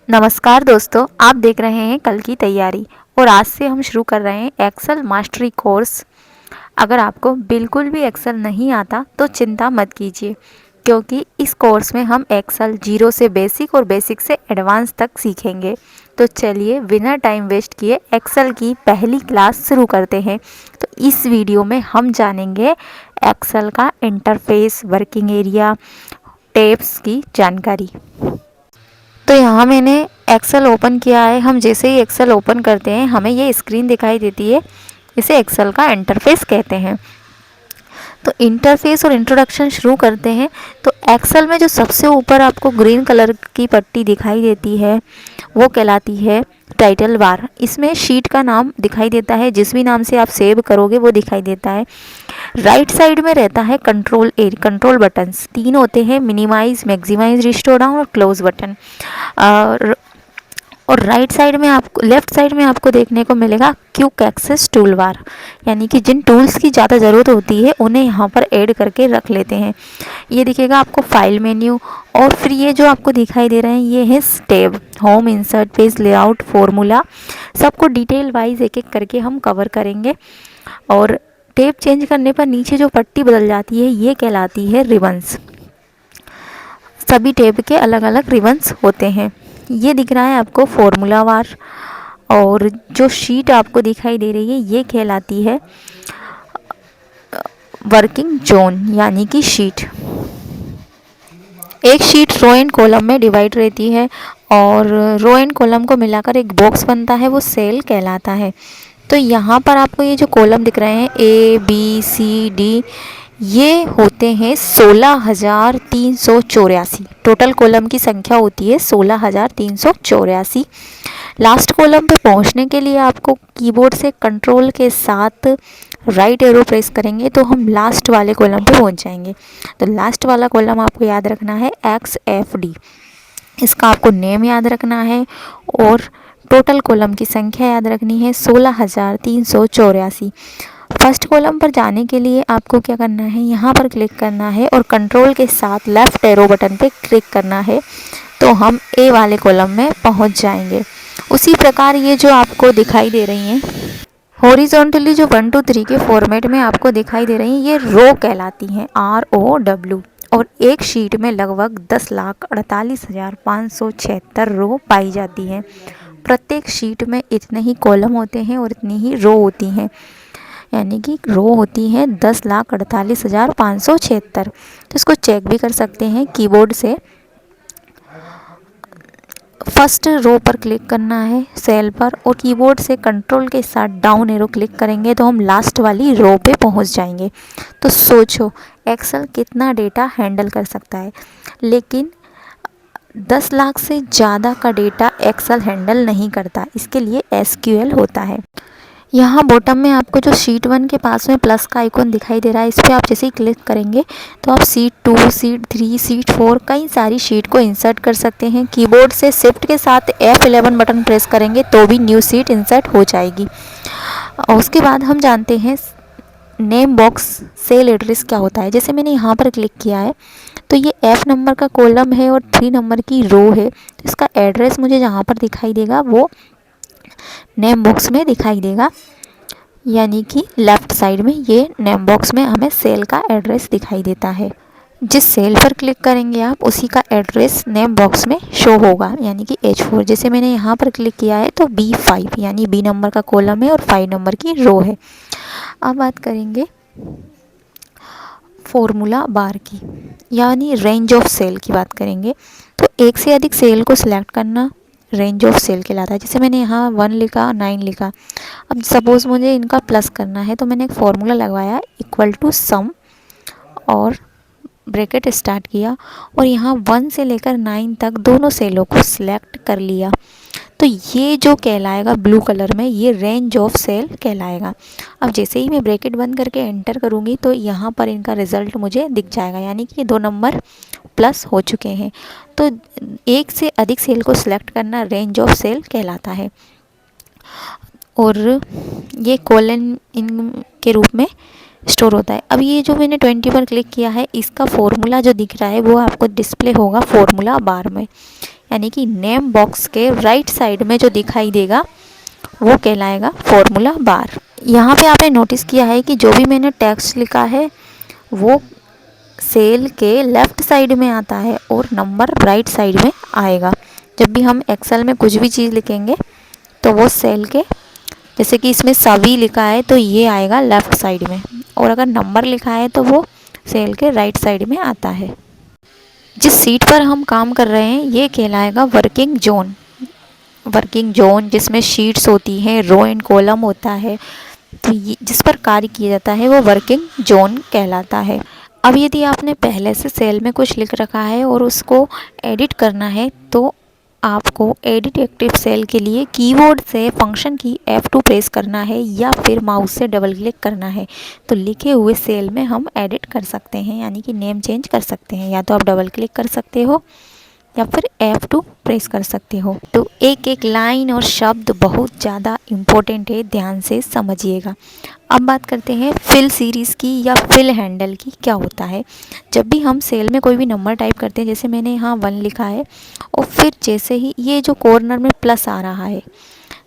नमस्कार दोस्तों, आप देख रहे हैं कल की तैयारी और आज से हम शुरू कर रहे हैं एक्सेल मास्टरी कोर्स। अगर आपको बिल्कुल भी एक्सेल नहीं आता तो चिंता मत कीजिए, क्योंकि इस कोर्स में हम एक्सेल जीरो से बेसिक और बेसिक से एडवांस तक सीखेंगे। तो चलिए बिना टाइम वेस्ट किए एक्सेल की पहली क्लास शुरू करते हैं। तो इस वीडियो में हम जानेंगे एक्सेल का इंटरफेस, वर्किंग एरिया, टैब्स की जानकारी। तो यहाँ मैंने एक्सेल ओपन किया है। हम जैसे ही एक्सेल ओपन करते हैं हमें ये स्क्रीन दिखाई देती है, इसे एक्सेल का इंटरफेस कहते हैं। तो इंटरफेस और इंट्रोडक्शन शुरू करते हैं। तो एक्सेल में जो सबसे ऊपर आपको ग्रीन कलर की पट्टी दिखाई देती है वो कहलाती है टाइटल बार। इसमें शीट का नाम दिखाई देता है, जिस भी नाम से आप सेव करोगे वो दिखाई देता है। राइट साइड में रहता है कंट्रोल बटन्स, तीन होते हैं: मिनिमाइज, मैक्सिमाइज, रिस्टोर डाउन और क्लोज बटन। और राइट साइड में आपको, लेफ्ट साइड में आपको देखने को मिलेगा क्विक एक्सेस टूल बार, यानी कि जिन टूल्स की ज़्यादा ज़रूरत होती है उन्हें यहाँ पर ऐड करके रख लेते हैं। ये दिखेगा आपको फाइल मेन्यू। और फिर ये जो आपको दिखाई दे रहे हैं ये है tab, home, insert, page, layout, formula. सबको डिटेल वाइज एक एक करके हम कवर करेंगे। और टैब चेंज करने पर नीचे जो पट्टी बदल जाती है ये कहलाती है रिबन्स। सभी टैब के अलग अलग रिबन्स होते हैं। ये दिख रहा है आपको फॉर्मूला बार। और जो शीट आपको दिखाई दे रही है ये कहलाती है वर्किंग जोन, यानी कि शीट। एक शीट रो एंड कॉलम में डिवाइड रहती है और रो एंड कॉलम को मिलाकर एक बॉक्स बनता है, वो सेल कहलाता है। तो यहाँ पर आपको ये जो कॉलम दिख रहे हैं ABCD, ये होते हैं 16,384। टोटल कॉलम की संख्या होती है 16,384। लास्ट कॉलम पे पहुँचने के लिए आपको कीबोर्ड से कंट्रोल के साथ राइट एरो प्रेस करेंगे तो हम लास्ट वाले कॉलम पे पहुंच जाएंगे। तो लास्ट वाला कॉलम आपको याद रखना है XFD, इसका आपको नेम याद रखना है और टोटल कॉलम की संख्या याद रखनी है 16,384। फर्स्ट कॉलम पर जाने के लिए आपको क्या करना है, यहाँ पर क्लिक करना है और कंट्रोल के साथ लेफ़्ट एरो बटन पे क्लिक करना है, तो हम A वाले कॉलम में पहुँच जाएंगे। उसी प्रकार ये जो आपको दिखाई दे रही हैं हॉरिजॉन्टली, जो 1 2 3 के फॉर्मेट में आपको दिखाई दे रही हैं, ये रो कहलाती हैं, ROW। और एक शीट में लगभग 10,48,576 रो पाई जाती हैं। प्रत्येक शीट में इतने ही कॉलम होते हैं और इतनी ही रो होती हैं, यानी कि रो होती हैं 10,48,576। तो इसको चेक भी कर सकते हैं कीबोर्ड से। फर्स्ट रो पर क्लिक करना है सेल पर और कीबोर्ड से कंट्रोल के साथ डाउन एरो क्लिक करेंगे तो हम लास्ट वाली रो पे पहुंच जाएंगे। तो सोचो एक्सेल कितना डेटा हैंडल कर सकता है, लेकिन 10 लाख से ज़्यादा का डेटा एक्सेल हैंडल नहीं करता। इसके लिए SQL होता है। यहाँ बॉटम में आपको जो शीट 1 के पास में प्लस का आइकॉन दिखाई दे रहा है, इस पर आप जैसे ही क्लिक करेंगे तो आप शीट 2, शीट 3, शीट 4 कई सारी शीट को इंसर्ट कर सकते हैं। कीबोर्ड से शिफ्ट के साथ F11 बटन प्रेस करेंगे तो भी न्यू शीट इंसर्ट हो जाएगी। और उसके बाद हम जानते हैं नेम बॉक्स सेल एड्रेस क्या होता है। जैसे मैंने यहाँ पर क्लिक किया है तो ये F नंबर का कॉलम है और 3 नंबर की रो है, तो इसका एड्रेस मुझे जहाँ पर दिखाई देगा वो नेम बॉक्स में दिखाई देगा, यानी कि लेफ़्ट साइड में ये नेम बॉक्स में हमें सेल का एड्रेस दिखाई देता है। जिस सेल पर क्लिक करेंगे आप उसी का एड्रेस नेम बॉक्स में शो होगा, यानी कि H4। जैसे मैंने यहाँ पर क्लिक किया है तो B5, यानी B नंबर का कॉलम है और 5 नंबर की रो है। अब बात करेंगे फॉर्मूला बार की, यानी रेंज ऑफ सेल की बात करेंगे। तो एक से अधिक सेल को सिलेक्ट करना रेंज ऑफ सेल कहलाता है। जैसे मैंने यहाँ 1 लिखा, 9 लिखा। अब सपोज़ मुझे इनका प्लस करना है तो मैंने एक फॉर्मूला लगवाया इक्वल टू सम और ब्रैकेट स्टार्ट किया और यहाँ 1 से लेकर 9 तक दोनों सेलों को सिलेक्ट कर लिया। तो ये जो कहलाएगा ब्लू कलर में, ये रेंज ऑफ सेल कहलाएगा। अब जैसे ही मैं ब्रैकेट बंद करके एंटर करूँगी तो यहाँ पर इनका रिज़ल्ट मुझे दिख जाएगा, यानी कि 2 नंबर प्लस हो चुके हैं। तो एक से अधिक सेल को सिलेक्ट करना रेंज ऑफ सेल कहलाता है। और ये कॉलन इन के रूप में स्टोर होता है। अब ये जो मैंने 20 पर क्लिक किया है, इसका फॉर्मूला जो दिख रहा है वो आपको डिस्प्ले होगा फॉर्मूला बार में, यानी कि नेम बॉक्स के राइट साइड में जो दिखाई देगा वो कहलाएगा फॉर्मूला बार। यहाँ पे आपने नोटिस किया है कि जो भी मैंने टेक्स्ट लिखा है वो सेल के लेफ़्ट साइड में आता है और नंबर राइट साइड में आएगा। जब भी हम एक्सेल में कुछ भी चीज़ लिखेंगे तो वो सेल के, जैसे कि इसमें सभी लिखा है तो ये आएगा लेफ़्ट साइड में, और अगर नंबर लिखा है तो वो सेल के राइट साइड में आता है। जिस सीट पर हम काम कर रहे हैं ये कहलाएगा वर्किंग जोन। वर्किंग जोन जिसमें शीट्स होती हैं, रो एंड कॉलम होता है, तो ये जिस पर कार्य किया जाता है वो वर्किंग जोन कहलाता है। अब यदि आपने पहले से सेल में कुछ लिख रखा है और उसको एडिट करना है तो आपको एडिट एक्टिव सेल के लिए कीबोर्ड से फंक्शन की F2 प्रेस करना है या फिर माउस से डबल क्लिक करना है। तो लिखे हुए सेल में हम एडिट कर सकते हैं, यानी कि नेम चेंज कर सकते हैं। या तो आप डबल क्लिक कर सकते हो या फिर F2 प्रेस कर सकते हो। तो एक एक लाइन और शब्द बहुत ज़्यादा इम्पोर्टेंट है, ध्यान से समझिएगा। अब बात करते हैं फिल सीरीज़ की या फिल हैंडल की। क्या होता है, जब भी हम सेल में कोई भी नंबर टाइप करते हैं, जैसे मैंने यहाँ 1 लिखा है और फिर जैसे ही ये जो कॉर्नर में प्लस आ रहा है,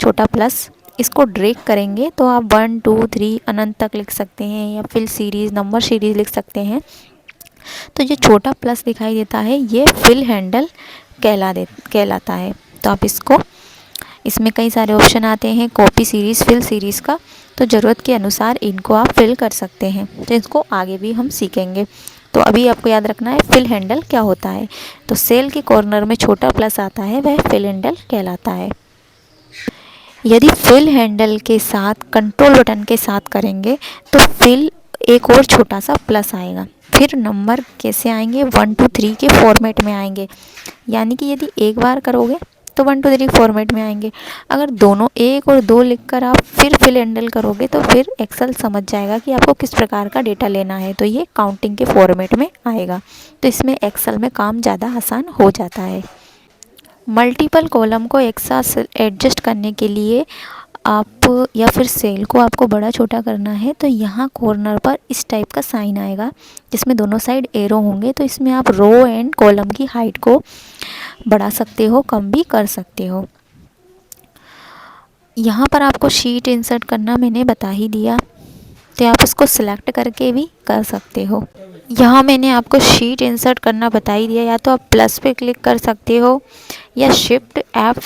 छोटा प्लस, इसको ड्रैग करेंगे तो आप 1 2 3 अनंत तक लिख सकते हैं या फिल सीरीज़, नंबर सीरीज़ लिख सकते हैं। तो ये छोटा प्लस दिखाई देता है, ये फिल हैंडल कहलाता है। तो आप इसको, इसमें कई सारे ऑप्शन आते हैं, कॉपी सीरीज़, फिल सीरीज़ का, तो ज़रूरत के अनुसार इनको आप फिल कर सकते हैं। तो इसको आगे भी हम सीखेंगे। तो अभी आपको याद रखना है फिल हैंडल क्या होता है। तो सेल के कॉर्नर में छोटा प्लस आता है, वह फिल हैंडल कहलाता है। यदि फिल हैंडल के साथ कंट्रोल बटन के साथ करेंगे तो फिल एक और छोटा सा प्लस आएगा। फिर नंबर कैसे आएंगे, 1 2 3 के फॉर्मेट में आएंगे, यानी कि यदि एक बार करोगे तो 1 2 3 फॉर्मेट में आएंगे। अगर दोनों 1 और 2 लिखकर आप फिर फिल हैंडल करोगे तो फिर एक्सेल समझ जाएगा कि आपको किस प्रकार का डेटा लेना है, तो ये काउंटिंग के फॉर्मेट में आएगा। तो इसमें एक्सेल में काम ज़्यादा आसान हो जाता है। मल्टीपल कॉलम को एक साथ एडजस्ट करने के लिए आप, या फिर सेल को आपको बड़ा छोटा करना है तो यहाँ कॉर्नर पर इस टाइप का साइन आएगा जिसमें दोनों साइड एरो होंगे। तो इसमें आप रो एंड कॉलम की हाइट को बढ़ा सकते हो, कम भी कर सकते हो। यहाँ पर आपको शीट इंसर्ट करना मैंने बता ही दिया, तो आप इसको सिलेक्ट करके भी कर सकते हो। यहाँ मैंने आपको शीट इंसर्ट करना बता ही दिया, या तो आप प्लस पे क्लिक कर सकते हो या शिफ्ट F।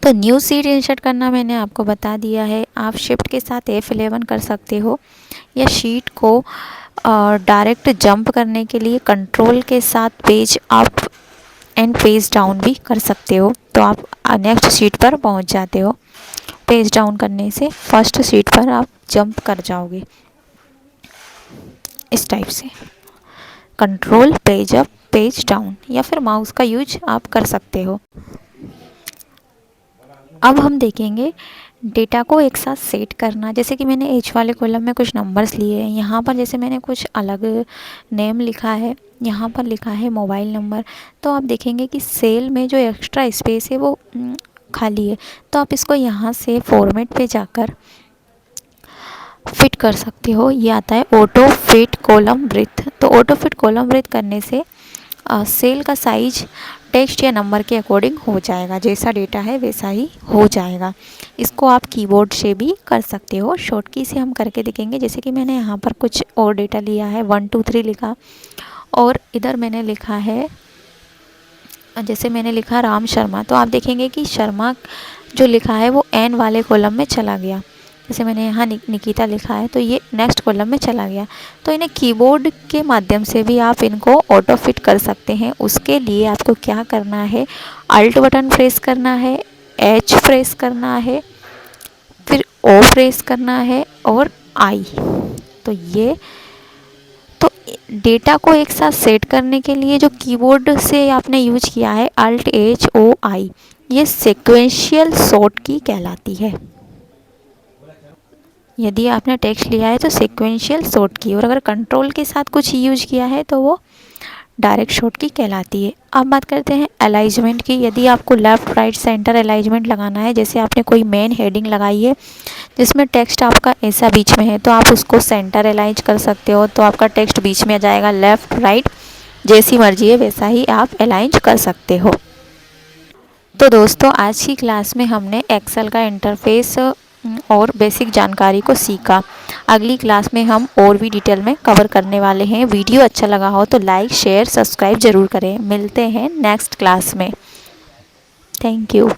तो न्यू शीट इंसर्ट करना मैंने आपको बता दिया है, आप शिफ्ट के साथ F11 कर सकते हो, या शीट को डायरेक्ट जंप करने के लिए कंट्रोल के साथ page up and page down भी कर सकते हो। तो आप नेक्स्ट शीट पर पहुंच जाते हो। पेज डाउन करने से फर्स्ट शीट पर आप जंप कर जाओगे इस टाइप से, control page up page down, या फिर माउस का यूज आप कर सकते हो। अब हम देखेंगे डेटा को एक साथ सेट करना। जैसे कि मैंने एच वाले कॉलम में कुछ नंबर्स लिए हैं, यहाँ पर जैसे मैंने कुछ अलग नेम लिखा है, यहाँ पर लिखा है मोबाइल नंबर, तो आप देखेंगे कि सेल में जो एक्स्ट्रा स्पेस है वो खाली है। तो आप इसको यहाँ से फॉर्मेट पे जाकर फिट कर सकते हो। ये आता है ऑटो फिट कॉलम ब्रेथ। तो ऑटो फिट कॉलम ब्रेथ करने से सेल का साइज टेक्स्ट या नंबर के अकॉर्डिंग हो जाएगा, जैसा डेटा है वैसा ही हो जाएगा। इसको आप कीबोर्ड से भी कर सकते हो, शॉर्ट की से हम करके देखेंगे। जैसे कि मैंने यहाँ पर कुछ और डेटा लिया है, 1 2 3 लिखा, और इधर मैंने लिखा है, जैसे मैंने लिखा राम शर्मा, तो आप देखेंगे कि शर्मा जो लिखा है वो एन वाले कॉलम में चला गया। जैसे मैंने यहाँ निकिता लिखा है तो ये नेक्स्ट कॉलम में चला गया। तो इन्हें कीबोर्ड के माध्यम से भी आप इनको ऑटो फिट कर सकते हैं। उसके लिए आपको क्या करना है, अल्ट बटन प्रेस करना है, एच प्रेस करना है, फिर ओ प्रेस करना है और आई। तो ये तो डेटा को एक साथ सेट करने के लिए जो कीबोर्ड से आपने यूज किया है अल्ट एच ओ आई, ये सीक्वेंशियल सॉर्ट की कहलाती है। यदि आपने टेक्स्ट लिया है तो सीक्वेंशियल सॉर्ट की, और अगर कंट्रोल के साथ कुछ यूज किया है तो वो डायरेक्ट शॉर्ट की कहलाती है। अब बात करते हैं अलाइजमेंट की। यदि आपको लेफ़्ट राइट सेंटर अलाइजमेंट लगाना है, जैसे आपने कोई मेन हेडिंग लगाई है जिसमें टेक्स्ट आपका ऐसा बीच में है, तो आप उसको सेंटर अलाइज कर सकते हो, तो आपका टेक्स्ट बीच में आ जाएगा। लेफ़्ट राइट जैसी मर्जी है वैसा ही आप अलाइज कर सकते हो। तो दोस्तों आज की क्लास में हमने एक्सेल का इंटरफेस और बेसिक जानकारी को सीखा। अगली क्लास में हम और भी डिटेल में कवर करने वाले हैं। वीडियो अच्छा लगा हो तो लाइक शेयर सब्सक्राइब ज़रूर करें। मिलते हैं नेक्स्ट क्लास में। Thank you.